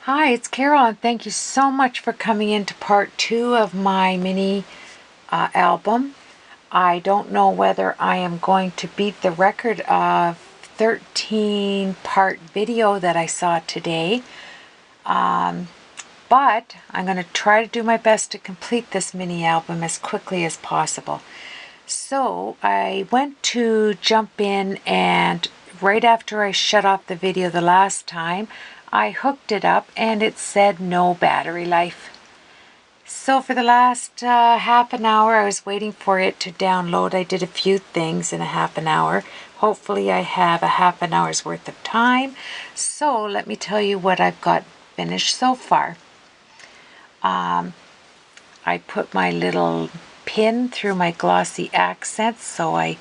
Hi, it's Carol, and thank you so much for coming into part 2 of my mini album. I don't know whether I am going to beat the record of 13-part video that I saw today, but I'm going to try to do my best to complete this mini album as quickly as possible. So I went to jump in, and right after I shut off the video the last time, I hooked it up and it said no battery life. So for the last half an hour I was waiting for it to download. I did a few things in a half an hour. Hopefully I have a half an hour's worth of time. So let me tell you what I've got finished so far. I put my little pin through my glossy accents, so I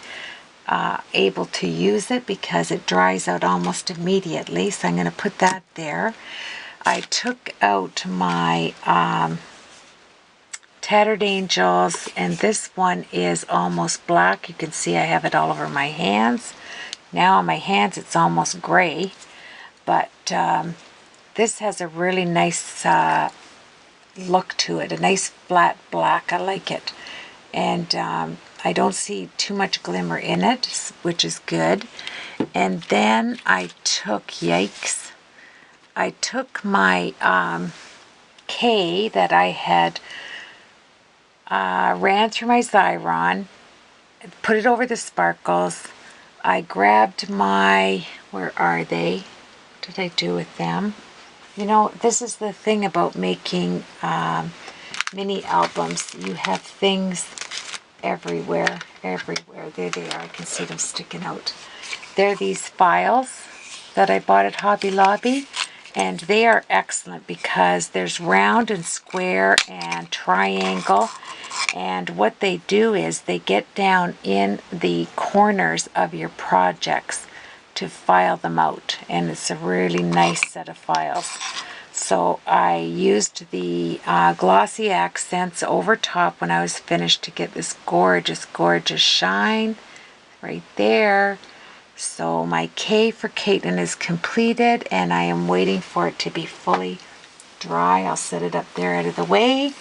able to use it because it dries out almost immediately. So I'm going to put that there. I took out my Tattered Angels, and this one is almost black. You can see I have it all over my hands. Now on my hands it's almost gray, but this has a really nice look to it, a nice flat black. I like it, and I don't see too much glimmer in it, which is good. And then I took, I took my K that I had ran through my Xyron, put it over the sparkles. I grabbed my, where are they? What did I do with them? You know, this is the thing about making mini albums. You have things everywhere. There they are. I can see them sticking out. They're these files that I bought at Hobby Lobby, and they are excellent because there's round and square and triangle, and what they do is they get down in the corners of your projects to file them out, and it's a really nice set of files. So I used the glossy accents over top when I was finished to get this gorgeous shine right there. So my K for Caitlin is completed, and I am waiting for it to be fully dry. I'll set it up there out of the way.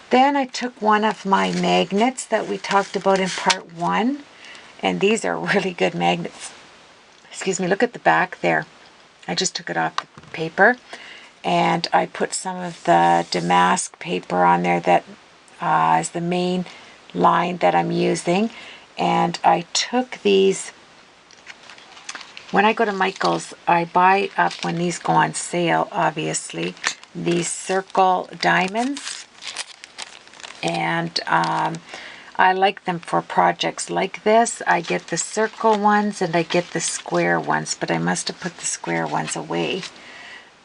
Then I took one of my magnets that we talked about in part 1, and these are really good magnets. Excuse me, look at the back there. I just took it off the paper, and I put some of the damask paper on there that is the main line that I'm using. And I took these, when I go to Michael's, I buy up, when these go on sale, obviously, these circle diamonds. And I like them for projects like this. I get the circle ones and I get the square ones, but I must have put the square ones away.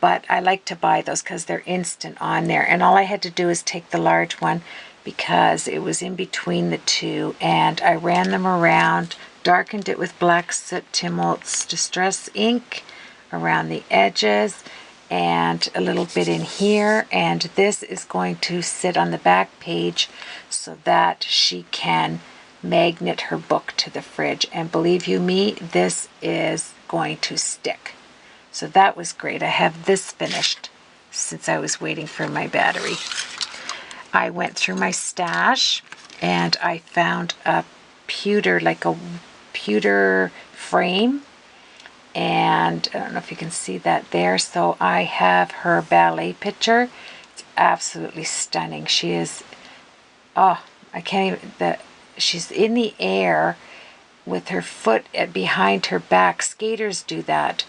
But I like to buy those because they're instant on there. And all I had to do is take the large one because it was in between the two. And I ran them around, darkened it with black soot Timoltz Distress ink around the edges and a little bit in here. And this is going to sit on the back page so that she can magnet her book to the fridge. And believe you me, this is going to stick. So that was great. I have this finished since I was waiting for my battery. I went through my stash and I found a pewter, like a pewter frame. And I don't know if you can see that there. So I have her ballet picture. It's absolutely stunning. She is, oh, I can't even, she's in the air with her foot behind her back. Skaters do that.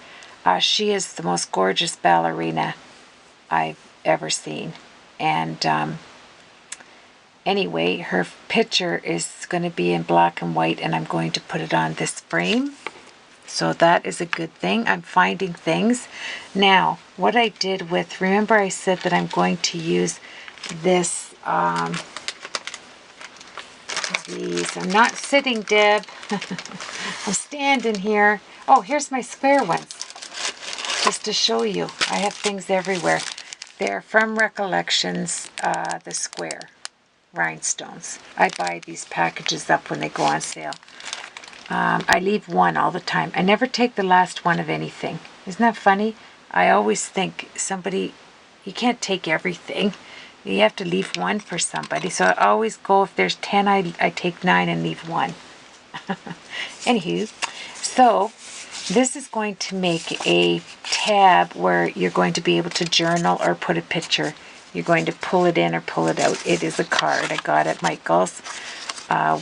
She is the most gorgeous ballerina I've ever seen. And anyway, her picture is going to be in black and white, and I'm going to put it on this frame. So that is a good thing. I'm finding things. Now, what I did with, remember I said that I'm going to use this, these. I'm not sitting, Deb. I'm standing here. Oh, here's my square ones. Just to show you, I have things everywhere. They're from Recollections, the square rhinestones. I buy these packages up when they go on sale. I leave one all the time. I never take the last one of anything. Isn't that funny? I always think somebody you can't take everything. You have to leave one for somebody. So I always go, if there's 10, I take 9 and leave one. Anywho, so this is going to make a tab where you're going to be able to journal or put a picture. You're going to pull it in or pull it out. It is a card I got at Michael's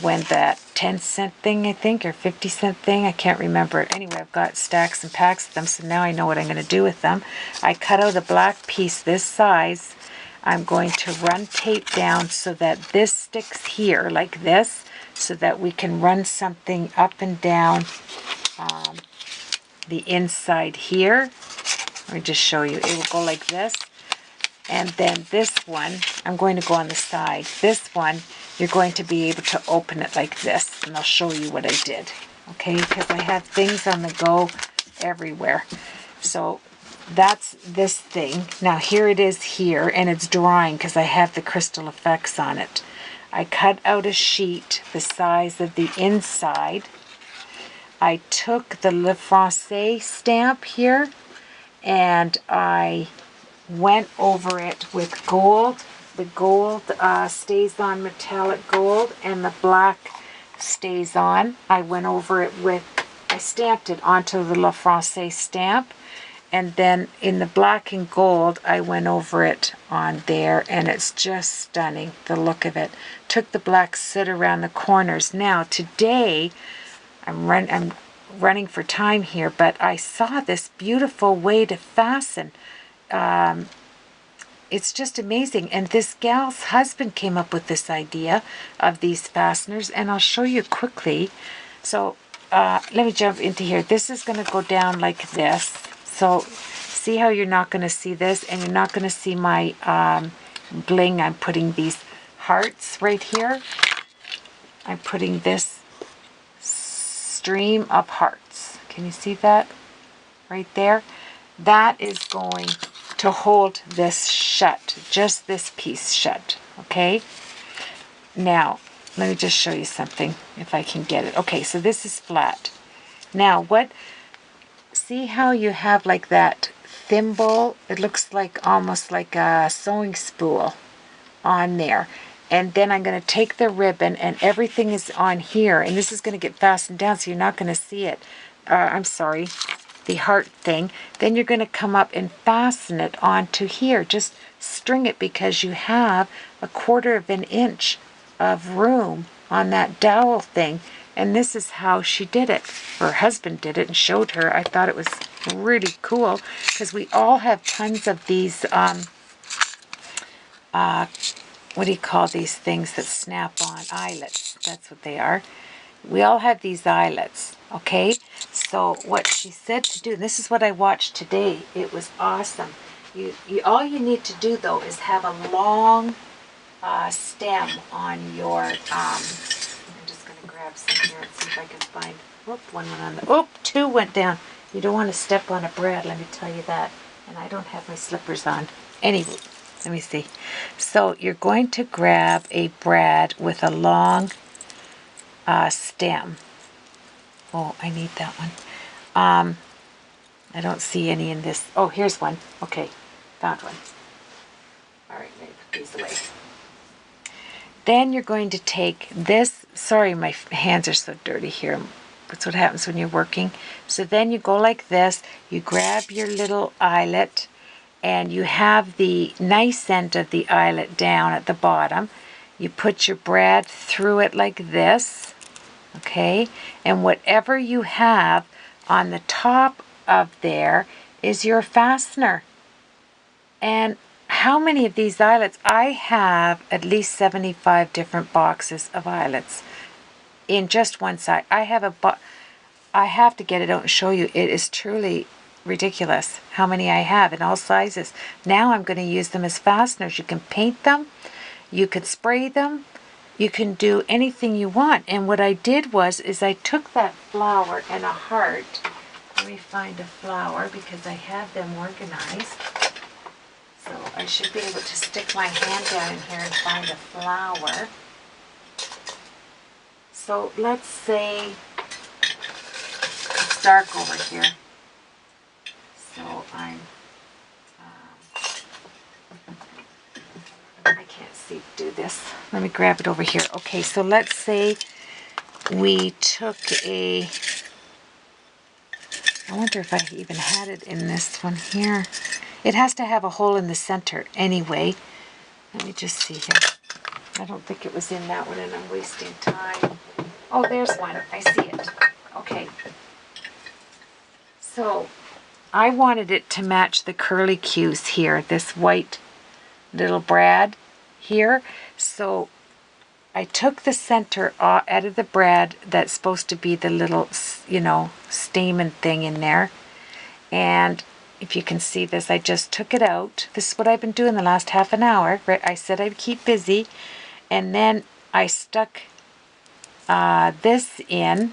when that 10-cent thing, I think, or 50-cent thing, I can't remember. Anyway, I've got stacks and packs of them, so now I know what I'm going to do with them. I cut out a black piece this size. I'm going to run tape down so that this sticks here like this, so that we can run something up and down the inside here. Let me just show you. It will go like this. And then this one, I'm going to go on the side. This one, you're going to be able to open it like this. And I'll show you what I did. Okay, because I have things on the go everywhere. So that's this thing. Now here it is here, and it's drying because I have the crystal effects on it. I cut out a sheet the size of the inside. I took the Le Francais stamp here, and I went over it with gold. The gold stays on metallic gold, and the black stays on. I went over it with, I stamped it onto the Le Francais stamp, and then in the black and gold, I went over it on there, and it's just stunning, the look of it. Took the black soot around the corners. Now, today, I'm running for time here, but I saw this beautiful way to fasten. It's just amazing. And this gal's husband came up with this idea of these fasteners, and I'll show you quickly. So let me jump into here. This is going to go down like this. So see how you're not going to see this, and you're not going to see my bling. I'm putting these hearts right here. I'm putting this stream of hearts. Can you see that right there? That is going to hold this shut, just this piece shut, okay? Now, let me just show you something, if I can get it. Okay, so this is flat. Now, see how you have like that thimble? It looks like almost like a sewing spool on there. And then I'm going to take the ribbon, and everything is on here, and this is going to get fastened down, so you're not going to see it. I'm sorry, the heart thing. Then you're going to come up and fasten it onto here. Just string it, because you have 1/4 of an inch of room on that dowel thing. And this is how she did it. Her husband did it and showed her. I thought it was really cool, because we all have tons of these what do you call these things that snap on? Eyelets. That's what they are. We all have these eyelets, okay? So what she said to do, this is what I watched today. It was awesome. All you need to do, though, is have a long stem on your, I'm just going to grab some here and see if I can find, one went on the, 2 went down. You don't want to step on a brad, let me tell you that. And I don't have my slippers on. Anyway. Let me see. So you're going to grab a brad with a long stem. Oh, I need that one. I don't see any in this. Oh, here's one. Okay, found one. All right, let me put these away. Then you're going to take this. Sorry, my hands are so dirty here. That's what happens when you're working. So then you go like this. You grab your little eyelet, and you have the nice end of the eyelet down at the bottom. You put your brad through it like this, okay? And whatever you have on the top of there is your fastener. And how many of these eyelets? I have at least 75 different boxes of eyelets in just one side. I have to get it out and show you. It is truly ridiculous how many I have in all sizes. Now I'm going to use them as fasteners. You can paint them, you could spray them, you can do anything you want. And what I did is I took that flower and a heart. Let me find a flower, because I have them organized. So I should be able to stick my hand down in here and find a flower. So let's say it's dark over here. So I'm easy to do this. Let me grab it over here. Okay, so let's say we took a, I wonder if I even had it in this one here. It has to have a hole in the center anyway. Let me just see here. I don't think it was in that one and I'm wasting time. Oh, there's one. I see it. Okay. So I wanted it to match the curly cues here, this white little brad here. So I took the center out of the brad that's supposed to be the little, you know, stamen thing in there. And if you can see this, I just took it out. This is what I've been doing the last half an hour. Right? I said I'd keep busy. And then I stuck this in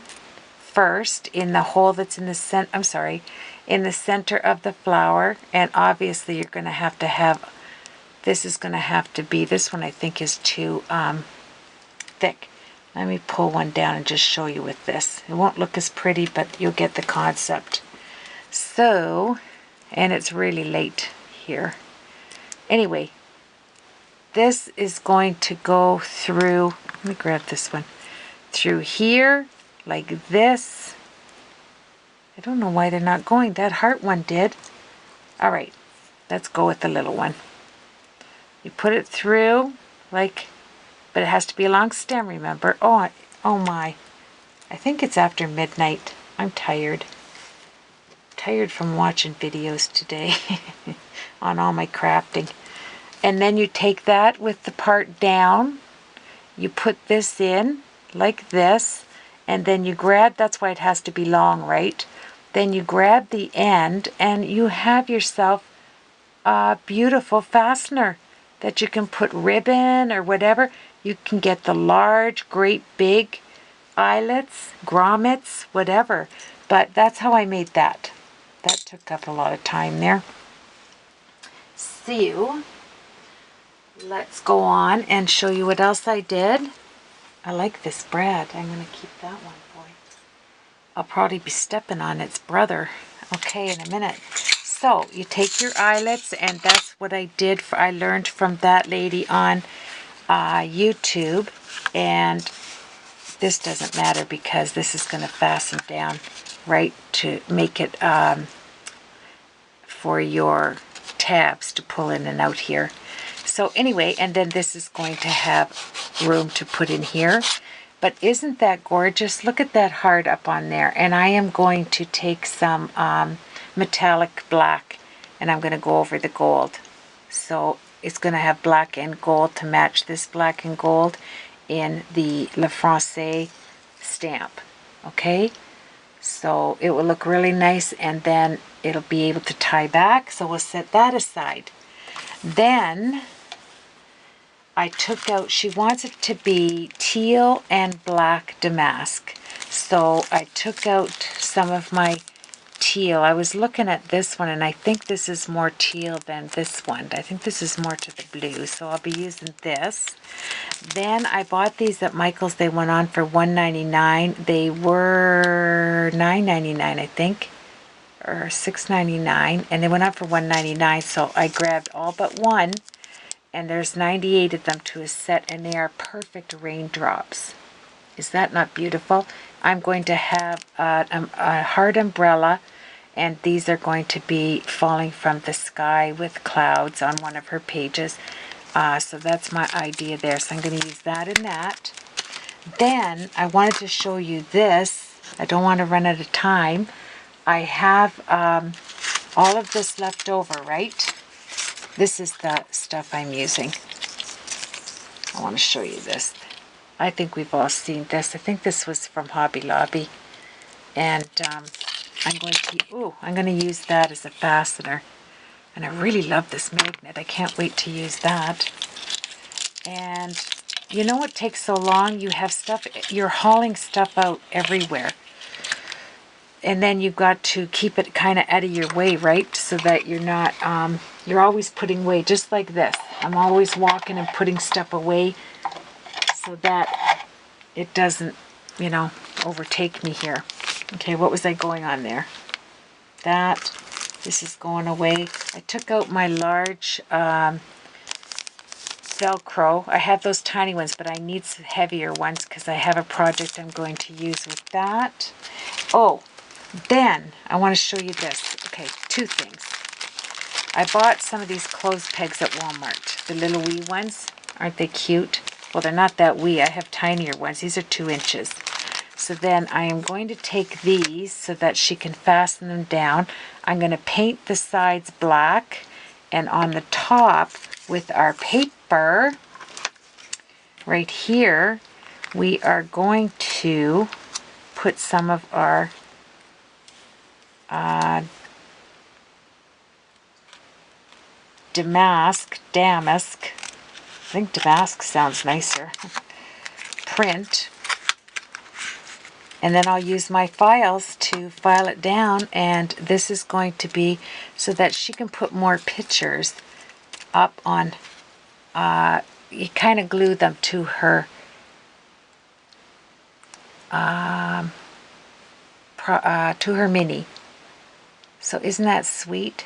first in the hole that's in the center, I'm sorry, in the center of the flower. And obviously you're going to have, this is going to have to be, this one I think is too thick. Let me pull one down and just show you with this. It won't look as pretty, but you'll get the concept. So, and it's really late here. Anyway, this is going to go through, let me grab this one, through here, like this. I don't know why they're not going. That heart one did. All right, let's go with the little one. You put it through, like, but it has to be a long stem, remember? Oh, oh my. I think it's after midnight. I'm tired. Tired from watching videos today on all my crafting. And then you take that with the part down, you put this in like this, and then you grab, that's why it has to be long, right? Then you grab the end and you have yourself a beautiful fastener that you can put ribbon or whatever. You can get the large, great big eyelets, grommets, whatever. But that's how I made that. That took up a lot of time there. So, let's go on and show you what else I did. I like this brad. I'm going to keep that one, boy. I'll probably be stepping on its brother. Okay, in a minute. So, you take your eyelets, and that's what I did. I learned from that lady on YouTube. And this doesn't matter because this is going to fasten down right to make it for your tabs to pull in and out here. So anyway, and then this is going to have room to put in here. But isn't that gorgeous? Look at that heart up on there. And I am going to take some metallic black and I'm going to go over the gold. So it's going to have black and gold to match this black and gold in the Le Francais stamp. Okay? So it will look really nice and then it'll be able to tie back. So we'll set that aside. Then I took out, she wants it to be teal and black damask. So I took out some of my teal. I was looking at this one and I think this is more teal than this one. I think this is more to the blue. So I'll be using this. Then I bought these at Michael's. They went on for $1.99. They were $9.99 I think, or $6.99, and they went on for $1.99. So I grabbed all but one, and there's 98 of them to a set, and they are perfect raindrops. Is that not beautiful? I'm going to have a heart umbrella, and these are going to be falling from the sky with clouds on one of her pages. So that's my idea there. So I'm going to use that and that. Then I wanted to show you this. I don't want to run out of time. I have all of this left over, right? This is the stuff I'm using. I want to show you this. I think we've all seen this. I think this was from Hobby Lobby. And I'm going to use that as a fastener. And I really love this magnet. I can't wait to use that. And you know what takes so long? You have stuff, you're hauling stuff out everywhere. And then you've got to keep it kind of out of your way, right? So that you're not, you're always putting away, just like this. I'm always walking and putting stuff away so that it doesn't, you know, overtake me here. Okay, what was I going on there? That. This is going away. I took out my large Velcro. I have those tiny ones, but I need some heavier ones because I have a project I'm going to use with that. Oh, then I want to show you this. Okay, two things. I bought some of these clothes pegs at Walmart. The little wee ones. Aren't they cute? Well, they're not that wee. I have tinier ones. These are 2 inches. So then I am going to take these so that she can fasten them down. I'm going to paint the sides black, and on the top with our paper right here, we are going to put some of our damask, I think damask sounds nicer, print. And then I'll use my files to file it down, and this is going to be so that she can put more pictures up on, you kind of glue them to her mini. So isn't that sweet?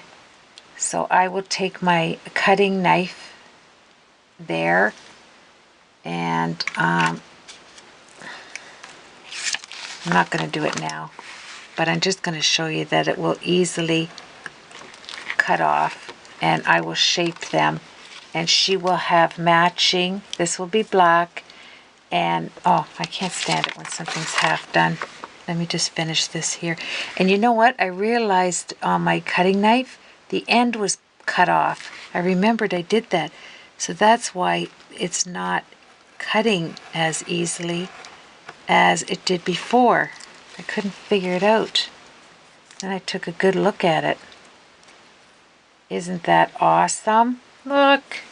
So I will take my cutting knife there, and I'm not going to do it now, but I'm just going to show you that it will easily cut off, and I will shape them, and she will have matching. This will be black, and oh, I can't stand it when something's half done. Let me just finish this here. And you know what? I realized on my cutting knife, the end was cut off. I remembered I did that. So that's why it's not cutting as easily as it did before. I couldn't figure it out. Then I took a good look at it. Isn't that awesome? Look!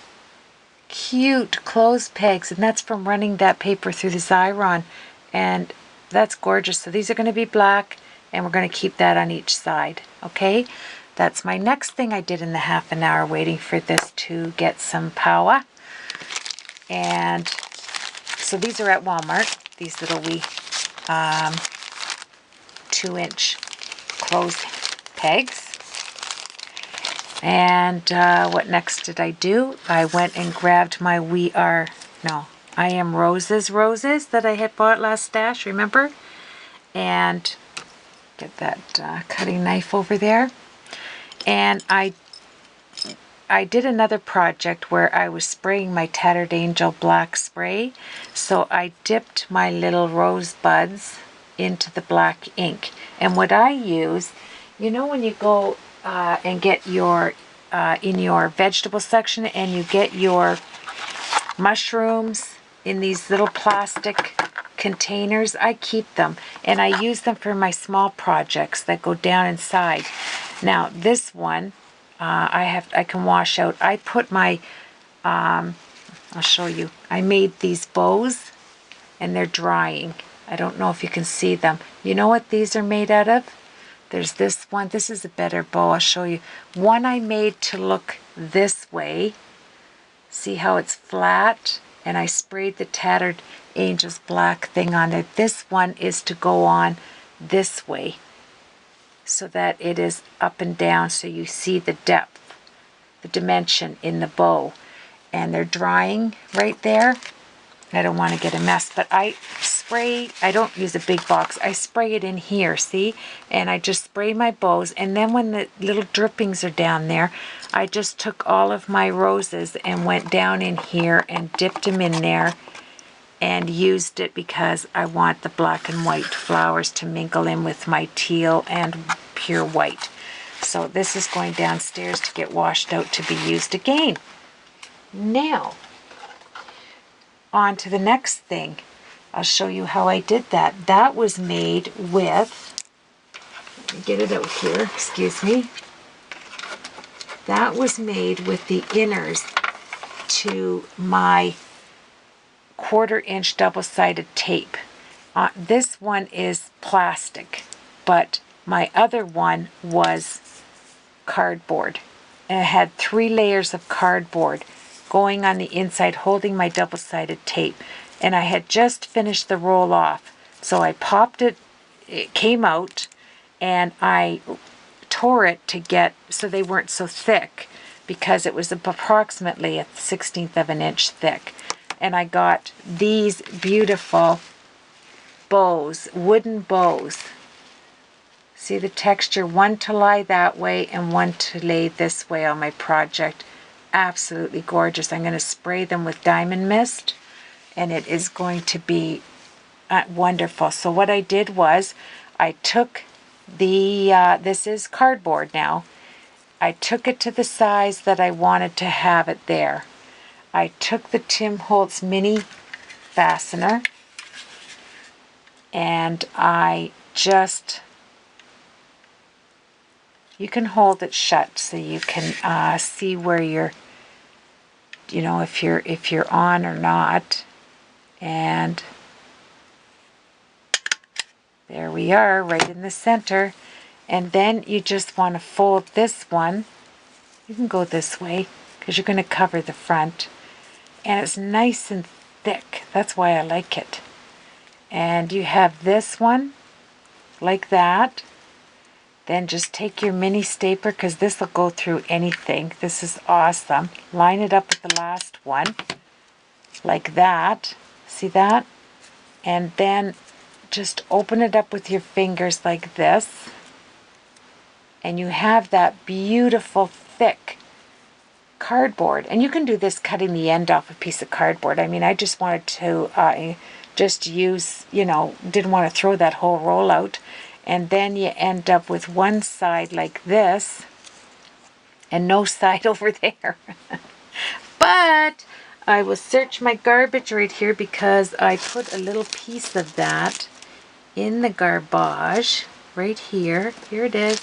Cute clothes pegs, and that's from running that paper through the Xyron, and that's gorgeous. So these are going to be black, and we're going to keep that on each side. Okay, that's my next thing I did in the half an hour waiting for this to get some power. And so these are at Walmart, these little wee 2-inch clothes pegs. And what next did I do? I went and grabbed my I Am Roses that I had bought last stash, remember? And get that cutting knife over there. And I did another project where I was spraying my Tattered Angel black spray. So I dipped my little rose buds into the black ink. And what I use, you know when you go and get your, in your vegetable section, and you get your mushrooms in these little plastic containers, I keep them, and I use them for my small projects that go down inside. Now this one, I can wash out. I put my, I'll show you. I made these bows, and they're drying. I don't know if you can see them. You know what these are made out of? There's this one. This is a better bow. I'll show you. One I made to look this way. See how it's flat? And I sprayed the Tattered Angels black thing on it. This one is to go on this way, so that it is up and down, so you see the depth, the dimension in the bow. And they're drying right there. I don't want to get a mess, but I don't use a big box. I spray it in here, see? And I just spray my bows, and then when the little drippings are down there, I just took all of my roses and went down in here and dipped them in there and used it because I want the black and white flowers to mingle in with my teal and pure white. So this is going downstairs to get washed out to be used again. Now, on to the next thing. I'll show you how I did that. That was made with, let me get it out here, excuse me. That was made with the inners to my 1/4-inch double-sided tape. This one is plastic, but my other one was cardboard. And it had 3 layers of cardboard going on the inside, holding my double-sided tape. And I had just finished the roll off. So I popped it, it came out, and I tore it to get, so they weren't so thick, because it was approximately a 1/16 of an inch thick. And I got these beautiful bows, wooden bows. See the texture? One to lie that way and one to lay this way on my project. Absolutely gorgeous. I'm going to spray them with diamond mist, and it is going to be wonderful. So what I did was I took this is cardboard now. I took it to the size that I wanted to have it there. I took the Tim Holtz mini fastener, and I just, you can hold it shut so you can see where you're, you know, if you're on or not. And there we are, right in the center. And then you just want to fold this one. You can go this way because you're going to cover the front. And it's nice and thick. That's why I like it. And you have this one like that. Then just take your mini stapler, because this will go through anything. This is awesome. Line it up with the last one like that. See that? And then just open it up with your fingers like this. And you have that beautiful thick cardboard. And you can do this cutting the end off a piece of cardboard. I mean, I just wanted to just use, you know, didn't want to throw that whole roll out. And then you end up with one side like this and no side over there. But I will search my garbage right here, because I put a little piece of that in the garbage right here. Here it is.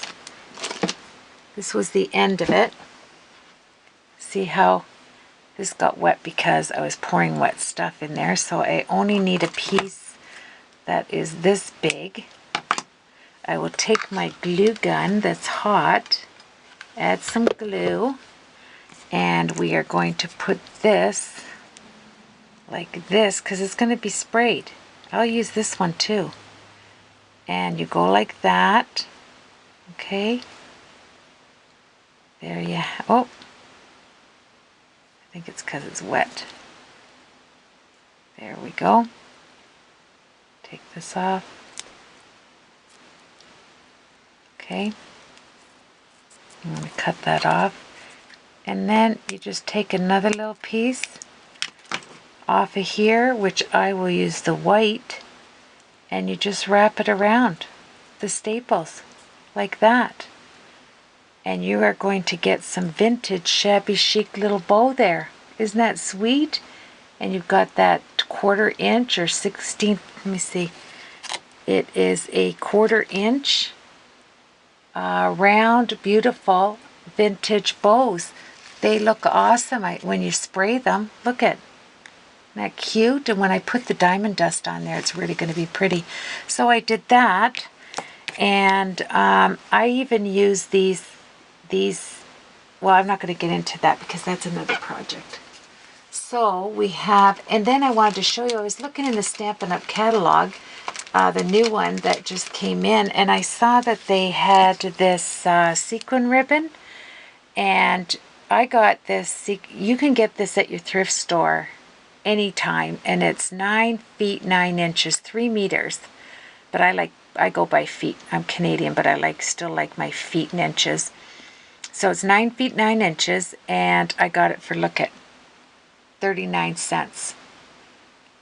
This was the end of it. See how this got wet because I was pouring wet stuff in there. So I only need a piece that is this big. I will take my glue gun that's hot, add some glue, and we are going to put this like this because it's going to be sprayed. I'll use this one too. And you go like that. Okay. There you oh, I think it's because it's wet. There we go. Take this off. Okay. I'm going to cut that off. And then you just take another little piece off of here, which I will use the white, and you just wrap it around the staples like that. And you are going to get some vintage shabby chic little bow there. Isn't that sweet? And you've got that 1/4 inch or 16th, let me see. It is a 1/4 inch round, beautiful vintage bows. They look awesome when you spray them. Look at, isn't that cute? And when I put the diamond dust on there, it's really going to be pretty. So I did that, and I even use these, well, I'm not going to get into that because that's another project. So we have, and then I wanted to show you, I was looking in the Stampin' Up! Catalog, the new one that just came in, and I saw that they had this sequin ribbon, and I got this, you can get this at your thrift store anytime, and it's 9 feet 9 inches, 3 meters, but I go by feet. I'm Canadian, but I still like my feet and inches. So it's 9 feet 9 inches, and I got it for, look at, 39 cents.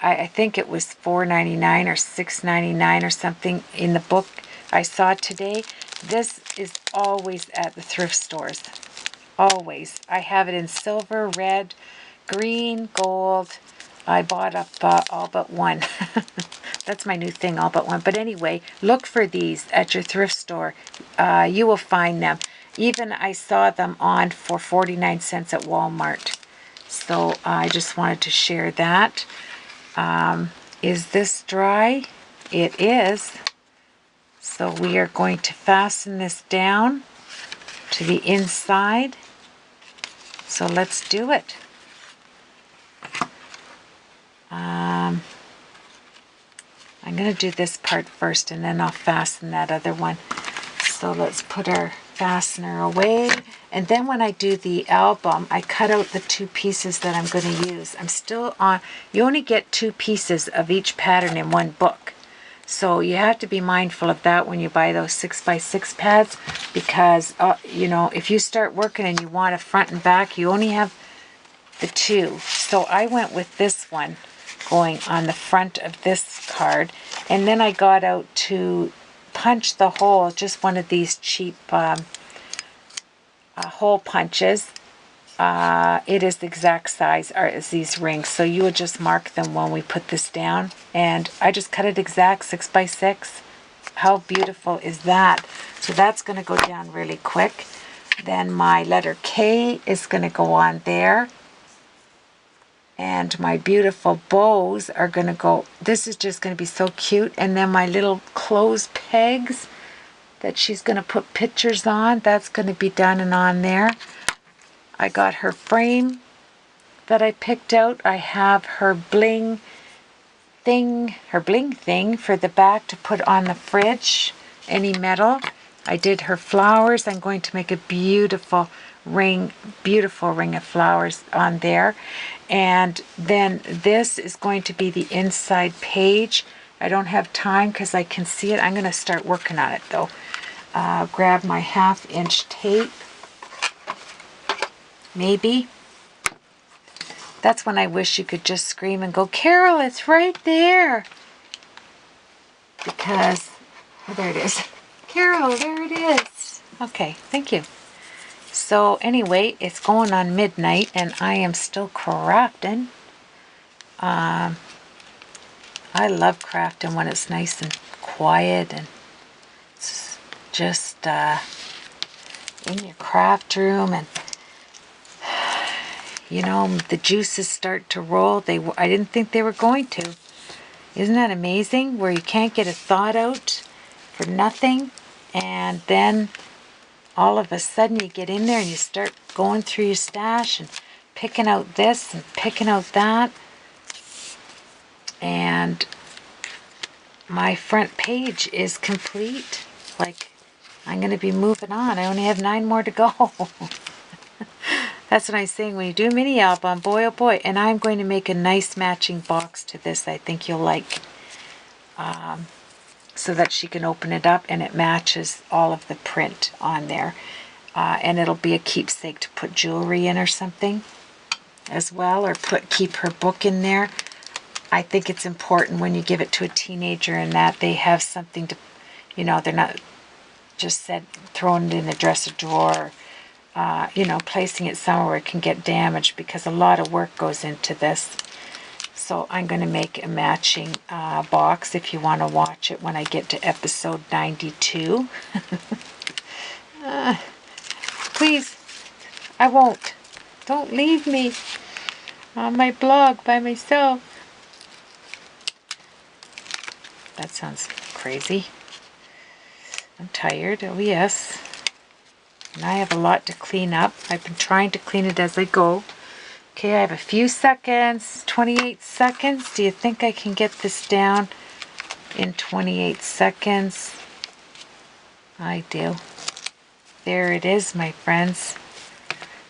I think it was $4.99 or $6.99 or something in the book I saw today. This is always at the thrift stores. Always. I have it in silver, red, green, gold. I bought up all but one. That's my new thing, all but one. But anyway, look for these at your thrift store. You will find them. Even I saw them on for 49 cents at Walmart. So I just wanted to share that. Is this dry? It is. So we are going to fasten this down to the inside. So let's do it. I'm going to do this part first, and then I'll fasten that other one. So let's put our fastener away. And then when I do the album, I cut out the 2 pieces that I'm going to use. I'm still on, you only get 2 pieces of each pattern in one book. So you have to be mindful of that when you buy those 6x6 pads, because, you know, if you start working and you want a front and back, you only have the 2. So I went with this one going on the front of this card. And then I got out to punch the hole, just one of these cheap hole punches. It is the exact size as these rings, so you will just mark them when we put this down. And I just cut it exact 6x6. How beautiful is that? So that's going to go down really quick. Then my letter K is going to go on there. And my beautiful bows are going to go, this is just going to be so cute. And then my little clothes pegs that she's going to put pictures on, that's going to be done and on there. I got her frame that I picked out. I have her bling thing for the back to put on the fridge, any metal. I did her flowers. I'm going to make a beautiful ring of flowers on there. And then this is going to be the inside page. I don't have time because I can see it. I'm going to start working on it though. Grab my 1/2 inch tape. Maybe. That's when I wish you could just scream and go, Carol, it's right there. Because, oh, there it is. Carol, there it is. Okay, thank you. So anyway, it's going on midnight and I am still crafting. I love crafting when it's nice and quiet and it's just in your craft room, and you know, the juices start to roll. I didn't think they were going to. Isn't that amazing? Where you can't get a thought out for nothing, and then all of a sudden you get in there and you start going through your stash and picking out this and picking out that. And my front page is complete. Like, I'm going to be moving on. I only have 9 more to go. That's what I'm saying. When you do a mini album, boy oh boy. And I'm going to make a nice matching box to this I think you'll like. So that she can open it up and it matches all of the print on there. And it'll be a keepsake to put jewelry in or something as well. Or keep her book in there. I think it's important when you give it to a teenager and that they have something to, you know, they're not just throwing it in the dresser drawer. You know, placing it somewhere where it can get damaged, because a lot of work goes into this. So I'm going to make a matching box if you want to watch it when I get to episode 92. Please, I won't. Don't leave me on my blog by myself. That sounds crazy. I'm tired. Oh yes. And I have a lot to clean up. I've been trying to clean it as I go. Okay, I have a few seconds, 28 seconds. Do you think I can get this down in 28 seconds? I do. There it is, my friends.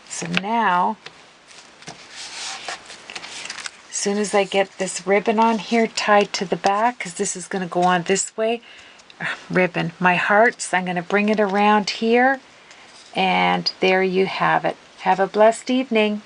So now, as soon as I get this ribbon on here tied to the back, because this is going to go on this way, ribbon, my hearts, I'm going to bring it around here. And there you have it. Have a blessed evening.